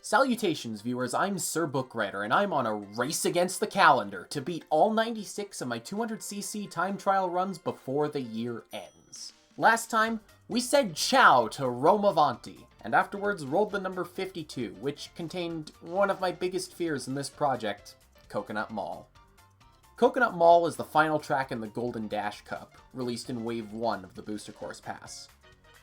Salutations, viewers, I'm Sir Bookwriter, and I'm on a race against the calendar to beat all 96 of my 200cc time trial runs before the year ends. Last time, we said ciao to Rome Avanti, and afterwards rolled the number 52, which contained one of my biggest fears in this project, Coconut Mall. Coconut Mall is the final track in the Golden Dash Cup, released in Wave 1 of the Booster Course Pass.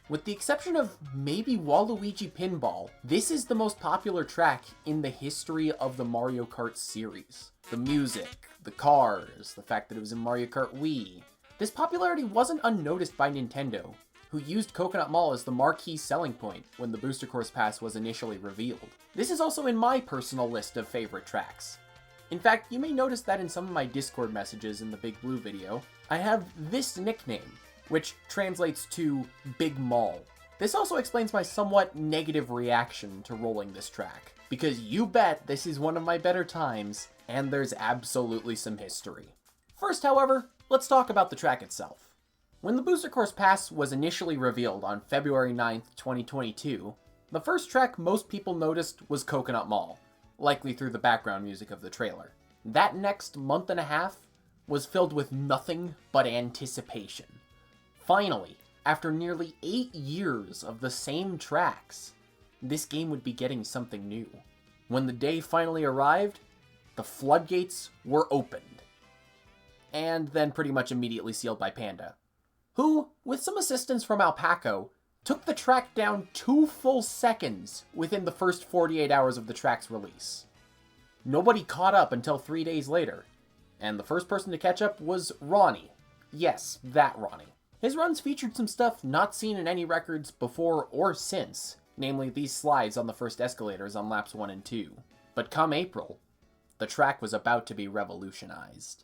With the exception of maybe Waluigi Pinball, this is the most popular track in the history of the Mario Kart series. The music, the cars, the fact that it was in Mario Kart Wii. This popularity wasn't unnoticed by Nintendo, who used Coconut Mall as the marquee selling point when the Booster Course Pass was initially revealed. This is also in my personal list of favorite tracks. In fact, you may notice that in some of my Discord messages in the Big Blue video, I have this nickname, which translates to Big Mall. This also explains my somewhat negative reaction to rolling this track, because you bet this is one of my better times, and there's absolutely some history. First, however, let's talk about the track itself. When the Booster Course Pass was initially revealed on February 9th, 2022, the first track most people noticed was Coconut Mall, likely through the background music of the trailer. That next month and a half was filled with nothing but anticipation. Finally, after nearly 8 years of the same tracks, this game would be getting something new. When the day finally arrived, the floodgates were opened. And then pretty much immediately sealed by Panda, who, with some assistance from Alpaco, took the track down 2 full seconds within the first 48 hours of the track's release. Nobody caught up until 3 days later, and the first person to catch up was Ronnie. Yes, that Ronnie. His runs featured some stuff not seen in any records before or since, namely these slides on the first escalators on laps 1 and 2. But come April, the track was about to be revolutionized.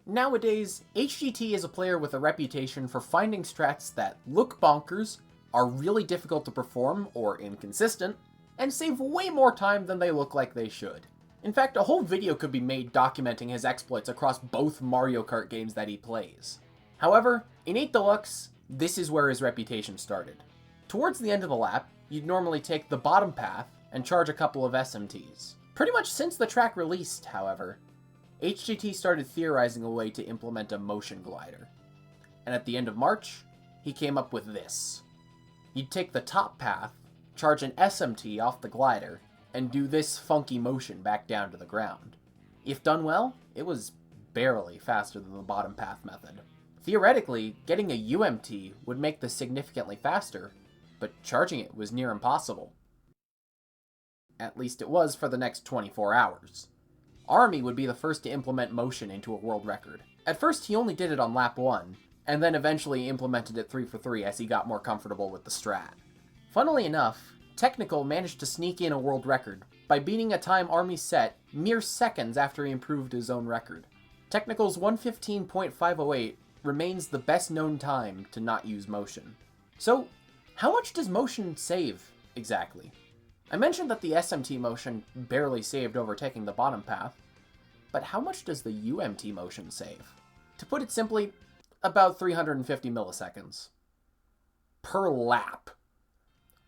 Nowadays, HGT is a player with a reputation for finding strats that look bonkers, are really difficult to perform or inconsistent, and save way more time than they look like they should. In fact, a whole video could be made documenting his exploits across both Mario Kart games that he plays. However, in 8 Deluxe, this is where his reputation started. Towards the end of the lap, you'd normally take the bottom path and charge a couple of SMTs. Pretty much since the track released, however, HGT started theorizing a way to implement a motion glider. And at the end of March, he came up with this. You'd take the top path, charge an SMT off the glider, and do this funky motion back down to the ground. If done well, it was barely faster than the bottom path method. Theoretically, getting a UMT would make this significantly faster, but charging it was near impossible. At least it was for the next 24 hours. Army would be the first to implement motion into a world record. At first he only did it on lap 1, and then eventually implemented it 3 for 3 as he got more comfortable with the strat. Funnily enough, Technical managed to sneak in a world record by beating a time Army set mere seconds after he improved his own record. Technical's 1:15.508 remains the best known time to not use motion. So, how much does motion save, exactly? I mentioned that the SMT motion barely saved overtaking the bottom path, but how much does the UMT motion save? To put it simply, about 350 milliseconds. Per lap.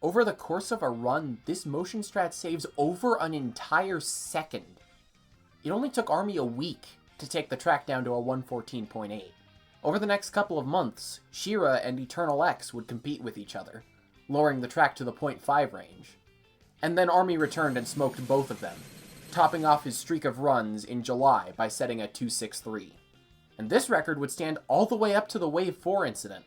Over the course of a run, this motion strat saves over an entire second. It only took Army a week to take the track down to a 114.8. Over the next couple of months, Shira and Eternal X would compete with each other, lowering the track to the 0.5 range. And then Army returned and smoked both of them, topping off his streak of runs in July by setting a 263. And this record would stand all the way up to the Wave 4 incident,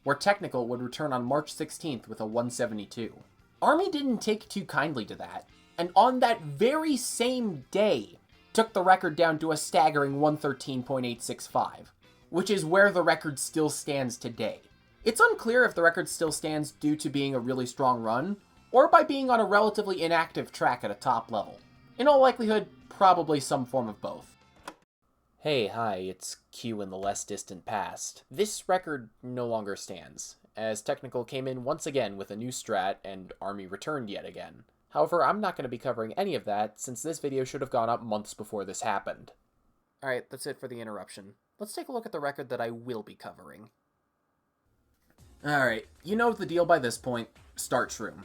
where Technical would return on March 16th with a 172. Army didn't take too kindly to that, and on that very same day, took the record down to a staggering 113.865. Which is where the record still stands today. It's unclear if the record still stands due to being a really strong run, or by being on a relatively inactive track at a top level. In all likelihood, probably some form of both. Hey, hi, it's Q in the less distant past. This record no longer stands, as Technical came in once again with a new strat and Army returned yet again. However, I'm not going to be covering any of that, since this video should have gone up months before this happened. Alright, that's it for the interruption. Let's take a look at the record that I will be covering. Alright, you know the deal by this point. Start Shroom.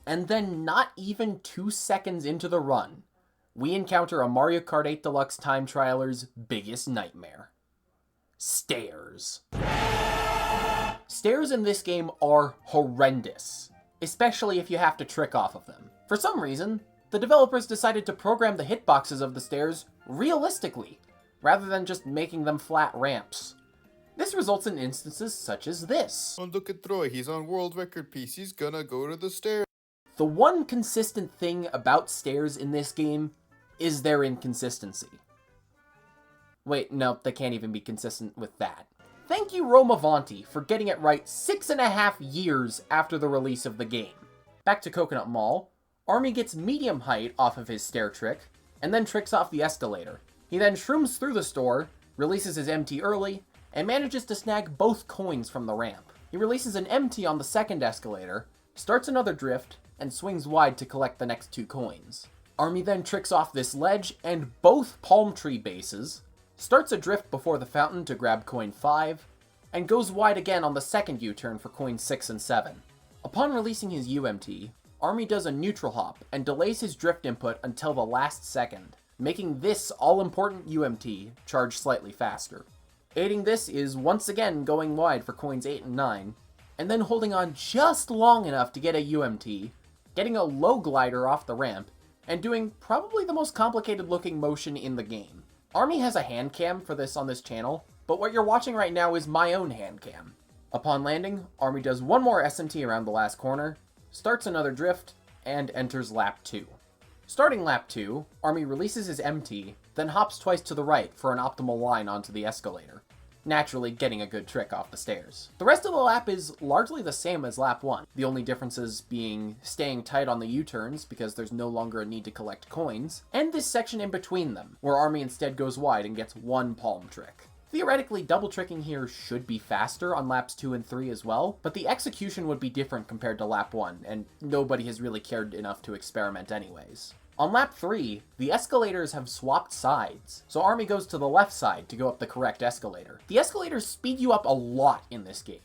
And then not even 2 seconds into the run, we encounter a Mario Kart 8 Deluxe time trialer's biggest nightmare. Stairs. Stairs in this game are horrendous, especially if you have to trick off of them. For some reason, the developers decided to program the hitboxes of the stairs realistically, rather than just making them flat ramps. This results in instances such as this. Oh, look at Troy, he's on world record piece, he's gonna go to the stairs. The one consistent thing about stairs in this game is their inconsistency. Wait, no, they can't even be consistent with that. Thank you, Romavanti, for getting it right 6.5 years after the release of the game. Back to Coconut Mall, Army gets medium height off of his stair trick, and then tricks off the escalator. He then shrooms through the store, releases his MT early, and manages to snag both coins from the ramp. He releases an MT on the second escalator, starts another drift, and swings wide to collect the next 2 coins. Army then tricks off this ledge and both palm tree bases, starts a drift before the fountain to grab coin 5, and goes wide again on the second U-turn for coins 6 and 7. Upon releasing his UMT, Army does a neutral hop and delays his drift input until the last second, making this all-important UMT charge slightly faster. Aiding this is once again going wide for coins 8 and 9, and then holding on just long enough to get a UMT, getting a low glider off the ramp, and doing probably the most complicated looking motion in the game. Army has a hand cam for this on this channel, but what you're watching right now is my own hand cam. Upon landing, Army does one more SMT around the last corner, starts another drift, and enters lap 2. Starting lap 2, Army releases his MT, then hops twice to the right for an optimal line onto the escalator, naturally getting a good trick off the stairs. The rest of the lap is largely the same as lap 1, the only differences being staying tight on the U-turns because there's no longer a need to collect coins, and this section in between them, where Army instead goes wide and gets 1 palm trick. Theoretically, double tricking here should be faster on laps 2 and 3 as well, but the execution would be different compared to lap 1, and nobody has really cared enough to experiment anyways. On lap 3, the escalators have swapped sides, so Army goes to the left side to go up the correct escalator. The escalators speed you up a lot in this game,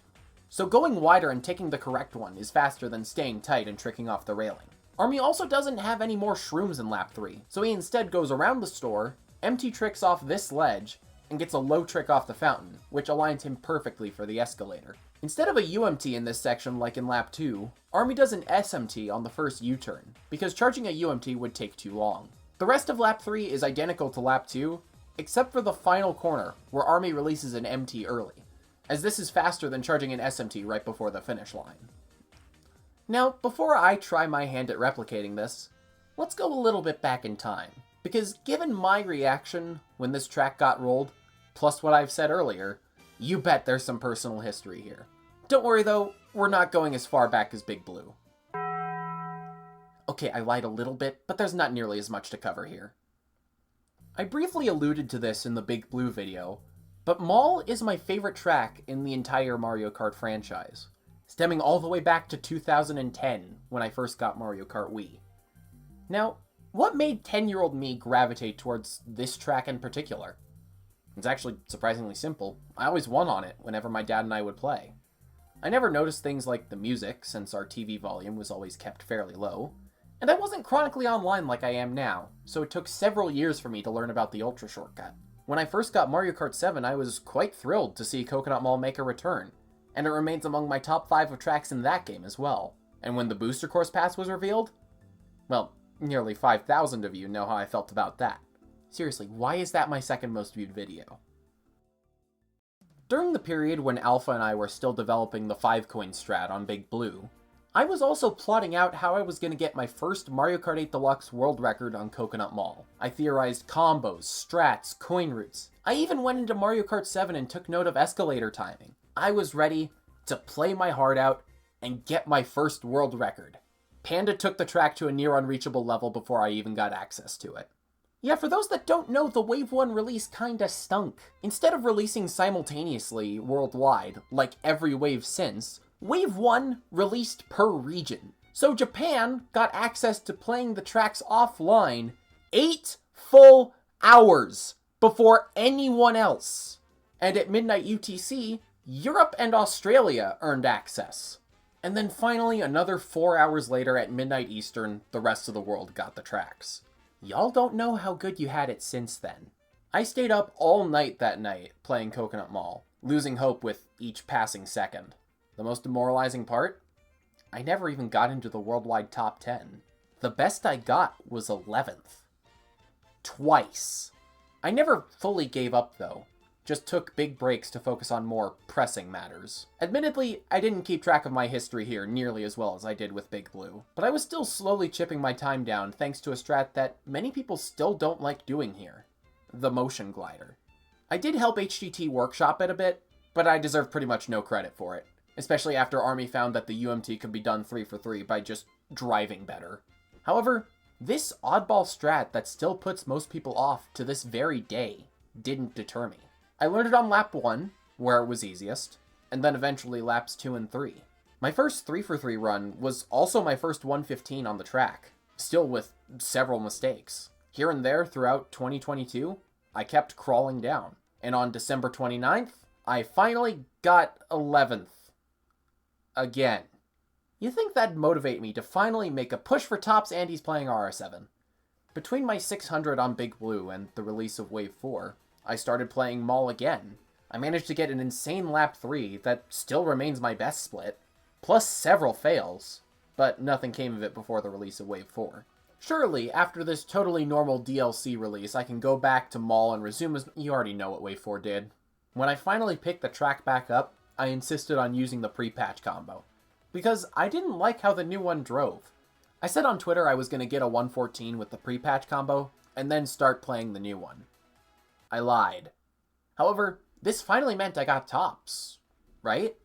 so going wider and taking the correct one is faster than staying tight and tricking off the railing. Army also doesn't have any more shrooms in lap 3, so he instead goes around the store, MT tricks off this ledge, and gets a low trick off the fountain, which aligns him perfectly for the escalator. Instead of a UMT in this section like in lap 2, Army does an SMT on the first U-turn, because charging a UMT would take too long. The rest of lap 3 is identical to lap 2, except for the final corner, where Army releases an MT early, as this is faster than charging an SMT right before the finish line. Now, before I try my hand at replicating this, let's go a little bit back in time, because given my reaction when this track got rolled, plus what I've said earlier, you bet there's some personal history here. Don't worry though, we're not going as far back as Big Blue. Okay, I lied a little bit, but there's not nearly as much to cover here. I briefly alluded to this in the Big Blue video, but Mall is my favorite track in the entire Mario Kart franchise, stemming all the way back to 2010 when I first got Mario Kart Wii. Now, what made 10-year-old me gravitate towards this track in particular? It's actually surprisingly simple. I always won on it whenever my dad and I would play. I never noticed things like the music, since our TV volume was always kept fairly low, and I wasn't chronically online like I am now, so it took several years for me to learn about the Ultra Shortcut. When I first got Mario Kart 7, I was quite thrilled to see Coconut Mall make a return, and it remains among my top 5 of tracks in that game as well. And when the Booster Course Pass was revealed, well, nearly 5,000 of you know how I felt about that. Seriously, why is that my second most viewed video? During the period when Alpha and I were still developing the 5-coin strat on Big Blue, I was also plotting out how I was going to get my first Mario Kart 8 Deluxe world record on Coconut Mall. I theorized combos, strats, coin routes. I even went into Mario Kart 7 and took note of escalator timing. I was ready to play my heart out and get my first world record. Panda took the track to a near unreachable level before I even got access to it. Yeah, for those that don't know, the Wave 1 release kinda stunk. Instead of releasing simultaneously worldwide, like every wave since, Wave 1 released per region. So Japan got access to playing the tracks offline 8 full hours before anyone else. And at midnight UTC, Europe and Australia earned access. And then finally, another 4 hours later at midnight Eastern, the rest of the world got the tracks. Y'all don't know how good you had it since then. I stayed up all night that night playing Coconut Mall, losing hope with each passing second. The most demoralizing part? I never even got into the worldwide top 10. The best I got was 11th. Twice. I never fully gave up though. Just took big breaks to focus on more pressing matters. Admittedly, I didn't keep track of my history here nearly as well as I did with Big Blue, but I was still slowly chipping my time down thanks to a strat that many people still don't like doing here. The motion glider. I did help HGT workshop it a bit, but I deserve pretty much no credit for it, especially after Army found that the UMT could be done 3 for 3 by just driving better. However, this oddball strat that still puts most people off to this very day didn't deter me. I learned it on lap 1, where it was easiest, and then eventually laps 2 and 3. My first 3 for 3 run was also my first 115 on the track, still with several mistakes. Here and there throughout 2022, I kept crawling down, and on December 29th, I finally got 11th. Again. You think that'd motivate me to finally make a push for tops and he's playing RR7. Between my 600 on Big Blue and the release of Wave 4, I started playing Mall again. I managed to get an insane lap 3 that still remains my best split, plus several fails, but nothing came of it before the release of Wave 4. Surely, after this totally normal DLC release, I can go back to Mall and resume as... You already know what Wave 4 did. When I finally picked the track back up, I insisted on using the pre-patch combo, because I didn't like how the new one drove. I said on Twitter I was going to get a 114 with the pre-patch combo, and then start playing the new one. I lied. However, this finally meant I got tops, right?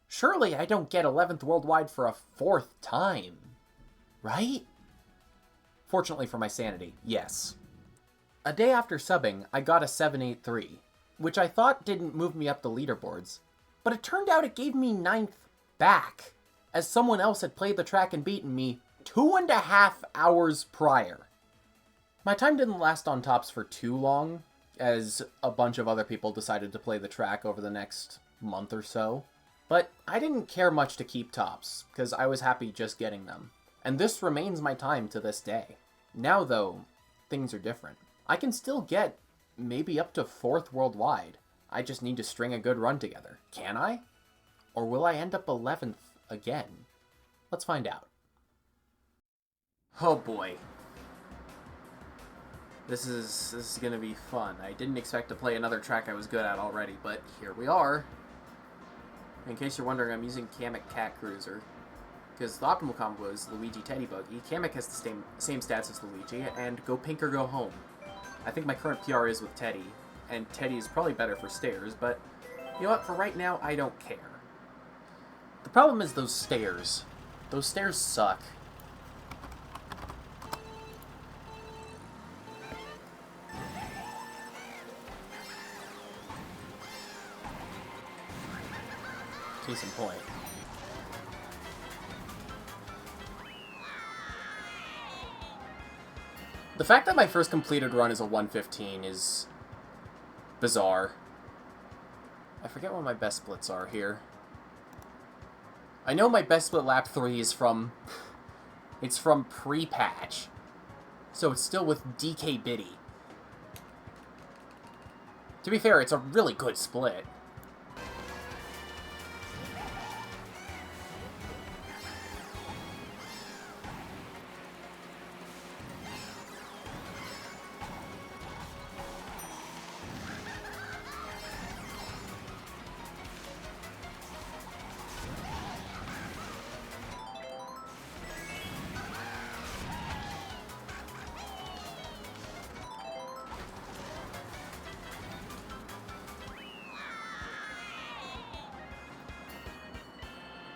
Surely I don't get 11th worldwide for a 4th time, right? Fortunately for my sanity, yes. A day after subbing, I got a 783, which I thought didn't move me up the leaderboards, but it turned out it gave me 9th back, as someone else had played the track and beaten me 2.5 hours prior. My time didn't last on tops for too long, as a bunch of other people decided to play the track over the next month or so. But I didn't care much to keep tops, because I was happy just getting them. And this remains my time to this day. Now though, things are different. I can still get maybe up to 4th worldwide. I just need to string a good run together. Can I? Or will I end up 11th again? Let's find out. Oh boy. This is gonna be fun. I didn't expect to play another track I was good at already, but here we are. In case you're wondering, I'm using Kamek Cat Cruiser, because the optimal combo is Luigi Teddy Buggy. Kamek has the same stats as Luigi, and go pink or go home. I think my current PR is with Teddy, and Teddy is probably better for stairs, but you know what, for right now, I don't care. The problem is those stairs. Those stairs suck. Case in point. The fact that my first completed run is a 115 is bizarre. I forget what my best splits are here. I know my best split lap 3 is from... it's from pre-patch. So it's still with DK Biddy. To be fair, it's a really good split.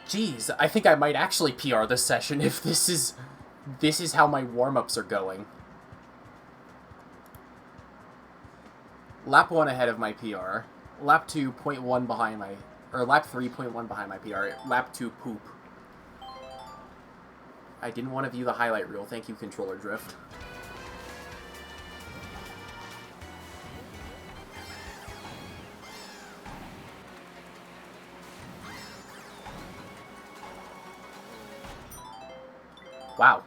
Jeez, I think I might actually PR this session if this is how my warm-ups are going. Lap 1 ahead of my PR. Lap 2, 0.1 behind my... or lap 3, 0.1 behind my PR. Lap 2, poop. I didn't want to view the highlight reel. Thank you, Controller Drift. Wow.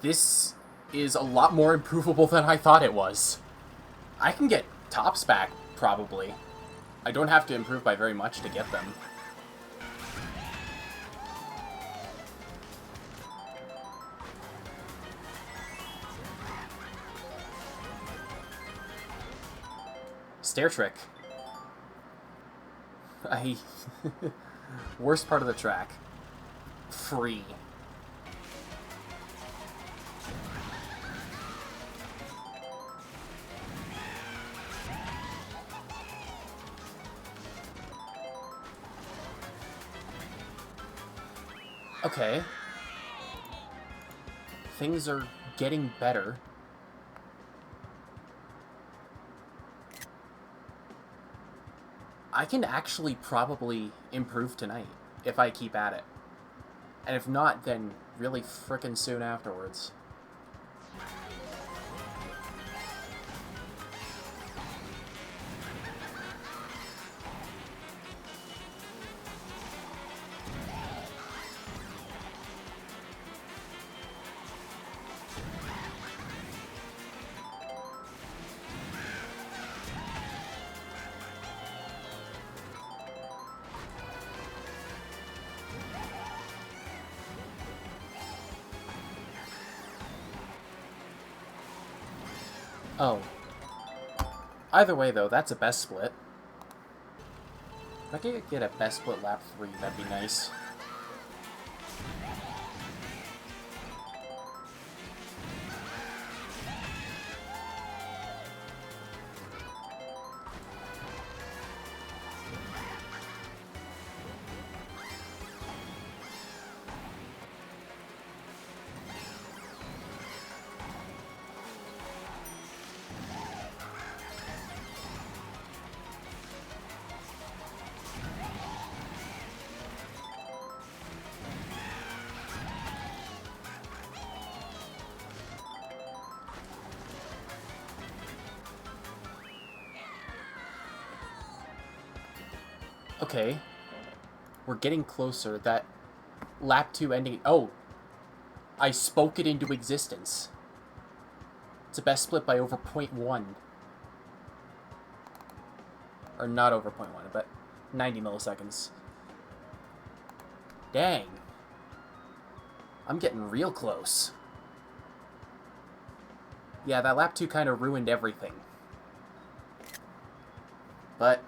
This is a lot more improvable than I thought it was. I can get tops back, probably. I don't have to improve by very much to get them. Stair trick. Worst part of the track. Free. Okay. Things are getting better. I can actually probably improve tonight if I keep at it. And if not, then really frickin' soon afterwards. Oh. Either way, though, that's a best split. If I could get a best split lap 3, that'd be nice. Okay. We're getting closer. That lap 2 ending... Oh! I spoke it into existence. It's a best split by over 0.1. Or not over 0.1, but 90 milliseconds. Dang. I'm getting real close. Yeah, that lap 2 kind of ruined everything. But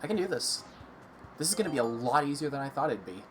I can do this. This is going to be a lot easier than I thought it'd be.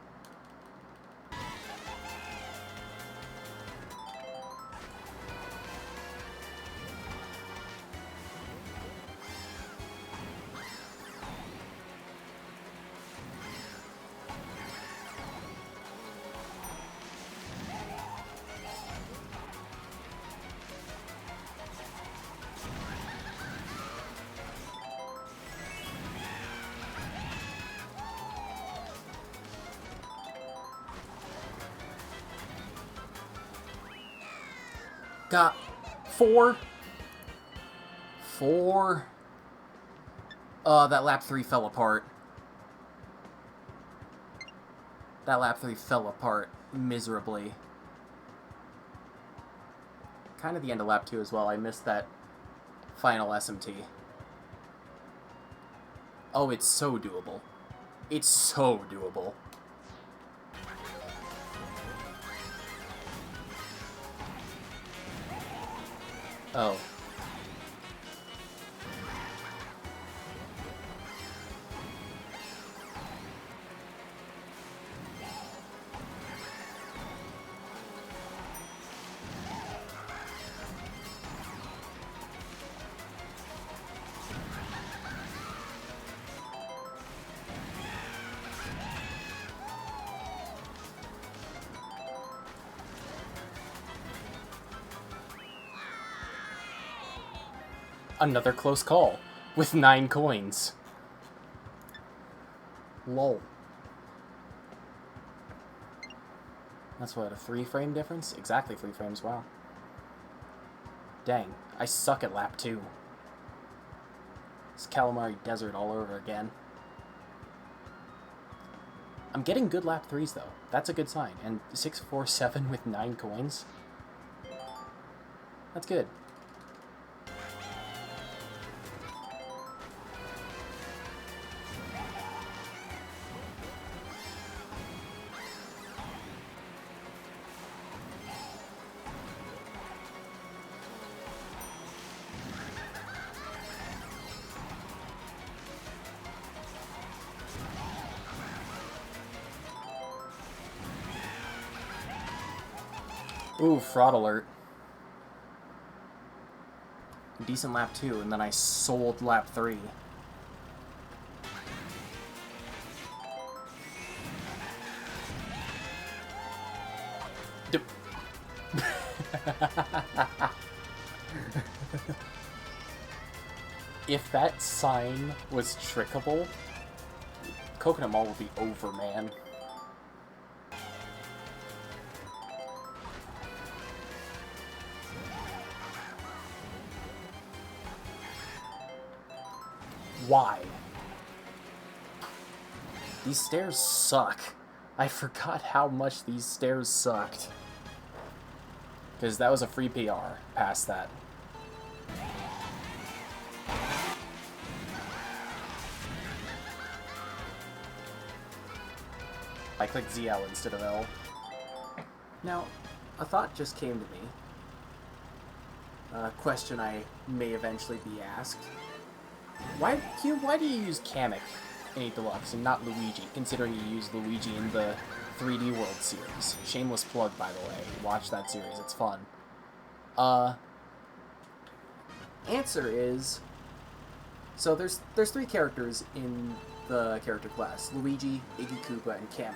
Got 4. That lap 3 fell apart. That lap 3 fell apart miserably. Kind of the end of lap 2 as well. I missed that final SMT. Oh, it's so doable. It's so doable. Oh. Another close call with 9 coins. Lol. That's what, a 3-frame difference? Exactly 3 frames, wow. Dang, I suck at lap 2. It's Calamari Desert all over again. I'm getting good lap 3s, though. That's a good sign. And 647 with 9 coins. That's good. Ooh, fraud alert. Decent lap 2, and then I sold lap 3. If that sign was trickable, Coconut Mall would be over, man. Why? These stairs suck. I forgot how much these stairs sucked. Because that was a free PR past that. I clicked ZL instead of L. Now, a thought just came to me. A question I may eventually be asked. Why do you use Kamek in 8 Deluxe and not Luigi, considering you use Luigi in the 3D World series? Shameless plug, by the way. Watch that series, it's fun. Answer is... So there's 3 characters in the character class. Luigi, Iggy Koopa, and Kamek.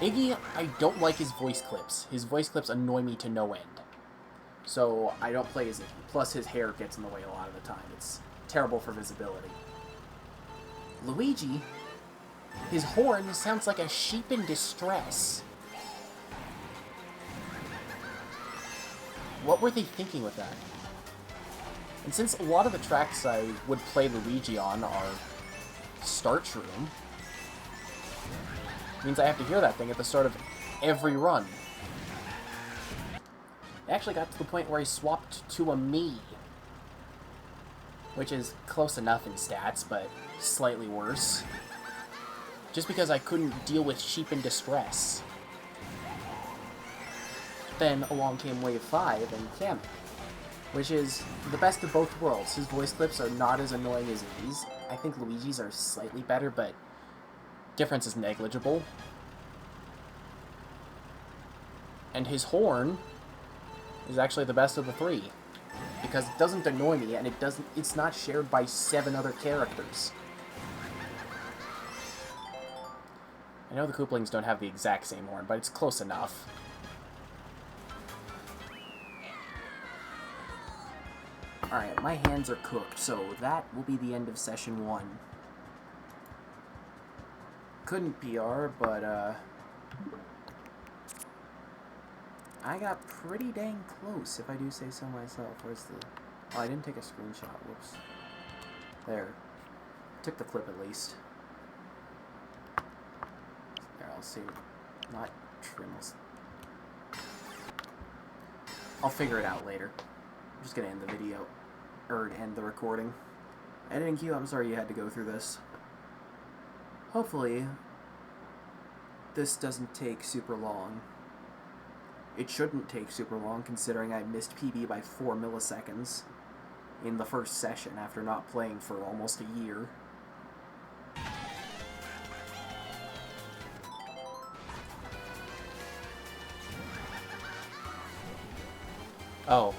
Iggy, I don't like his voice clips. His voice clips annoy me to no end. So I don't play as Iggy. Plus his hair gets in the way a lot of the time. It's terrible for visibility. Luigi, his horn sounds like a sheep in distress. What were they thinking with that? And since a lot of the tracks I would play Luigi on are Starch Room, it means I have to hear that thing at the start of every run. It actually got to the point where I swapped to a Mii, which is close enough in stats, but slightly worse. Just because I couldn't deal with sheep in distress. Then along came Wave 5 and Kamek, which is the best of both worlds. His voice clips are not as annoying as Iggy's. I think Luigi's are slightly better, but difference is negligible. And his horn is actually the best of the 3, because it doesn't annoy me, and it's not shared by 7 other characters. I know the Koopalings don't have the exact same horn, but it's close enough. Alright, my hands are cooked, so that will be the end of session 1. Couldn't PR, but, I got pretty dang close, if I do say so myself. Where's the... Oh, I didn't take a screenshot. Whoops. There. Took the clip, at least. There, I'll save it. Not trim. I'll figure it out later. I'm just gonna end the video. Or end the recording. Editing queue, I'm sorry you had to go through this. Hopefully, this doesn't take super long. It shouldn't take super long, considering I missed PB by 4 milliseconds in the first session after not playing for almost a year. Oh.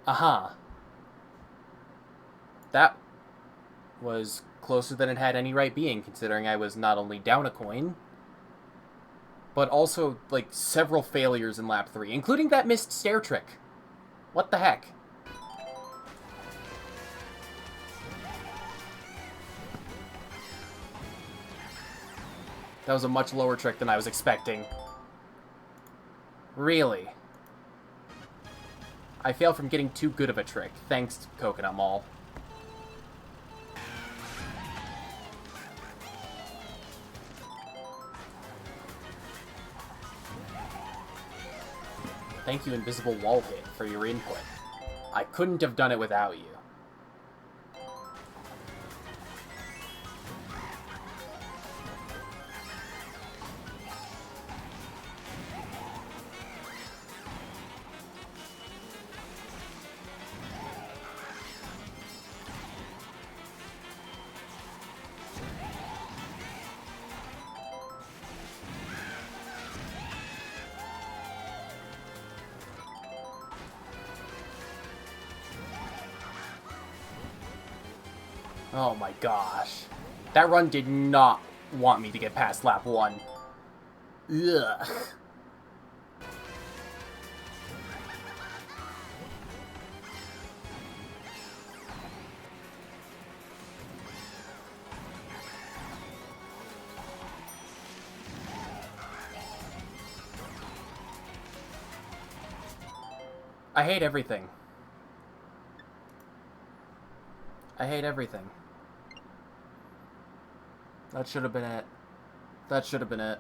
Aha. That was closer than it had any right being, considering I was not only down a coin, but also, like, several failures in lap 3, including that missed stair trick. What the heck? That was a much lower trick than I was expecting. Really? I failed from getting too good of a trick. Thanks, Coconut Mall. Thank you, Invisible Wall Hit, for your input. I couldn't have done it without you. Oh my gosh. That run did not want me to get past lap 1. Ugh. I hate everything. I hate everything. That should have been it. That should have been it.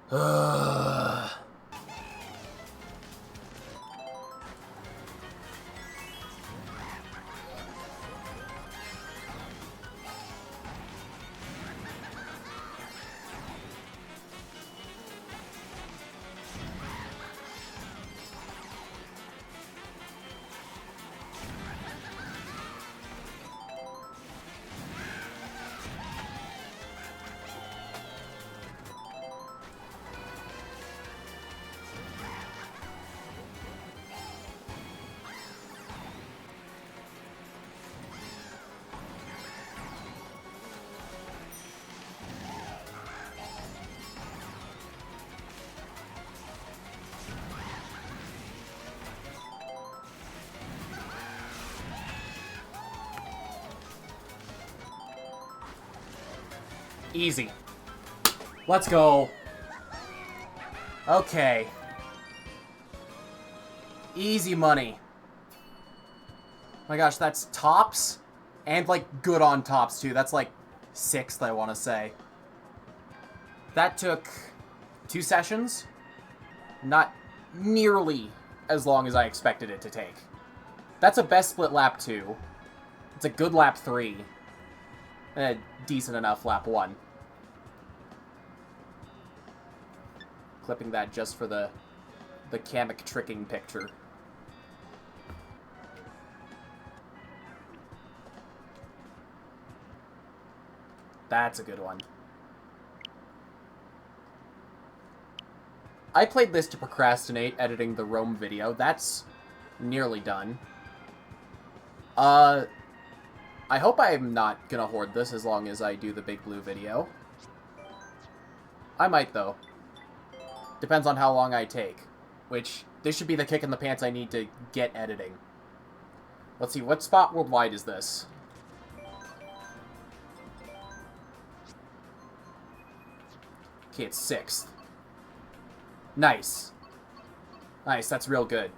Ugh. Easy. Let's go. Okay. Easy money. My gosh, that's tops? And, like, good on tops, too. That's, like, 6th, I want to say. That took 2 sessions. Not nearly as long as I expected it to take. That's a best split lap 2. It's a good lap 3. And a decent enough lap 1. Clipping that just for the Kamek tricking picture. That's a good one. I played this to procrastinate editing the Rome video. That's nearly done. I hope I'm not gonna hoard this as long as I do the Big Blue video. I might, though. Depends on how long I take. Which, this should be the kick in the pants I need to get editing. Let's see, what spot worldwide is this? Okay, it's 6th. Nice. Nice, that's real good.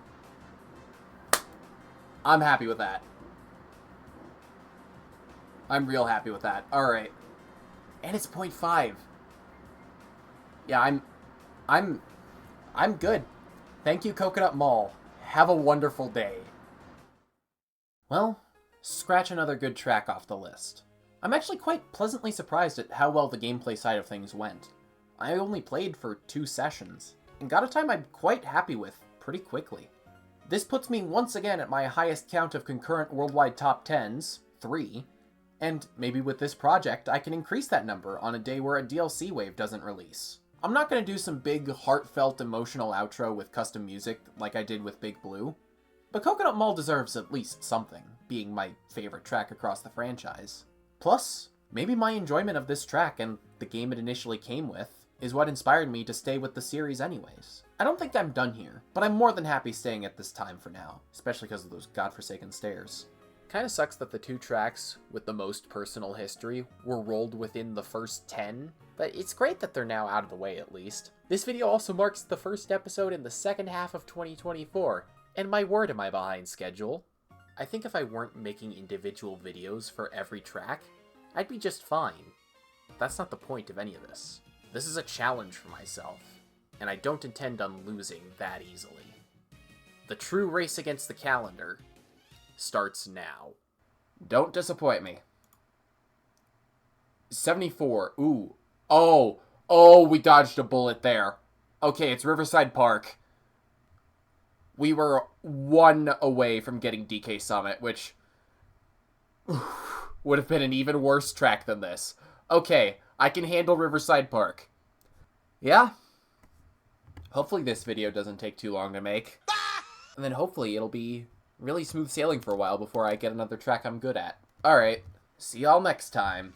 I'm happy with that. I'm real happy with that. Alright. And it's 0.5. Yeah, I'm good. Thank you, Coconut Mall. Have a wonderful day. Well, scratch another good track off the list. I'm actually quite pleasantly surprised at how well the gameplay side of things went. I only played for 2 sessions, and got a time I'm quite happy with pretty quickly. This puts me once again at my highest count of concurrent worldwide top 10s, 3, and maybe with this project I can increase that number on a day where a DLC wave doesn't release. I'm not going to do some big, heartfelt, emotional outro with custom music like I did with Big Blue, but Coconut Mall deserves at least something, being my favorite track across the franchise. Plus, maybe my enjoyment of this track and the game it initially came with is what inspired me to stay with the series anyways. I don't think I'm done here, but I'm more than happy staying at this time for now, especially because of those godforsaken stairs. Kinda sucks that the 2 tracks with the most personal history were rolled within the first 10, but it's great that they're now out of the way at least. This video also marks the first episode in the second half of 2024, and my word am I behind schedule. I think if I weren't making individual videos for every track, I'd be just fine. That's not the point of any of this. This is a challenge for myself, and I don't intend on losing that easily. The true race against the calendar starts now. Don't disappoint me. 74. Ooh. Oh, we dodged a bullet there. Okay, it's Riverside Park. We were 1 away from getting DK Summit, which would have been an even worse track than this. Okay, I can handle Riverside Park. Yeah. Hopefully this video doesn't take too long to make. And then hopefully it'll be really smooth sailing for a while before I get another track I'm good at. Alright, see y'all next time.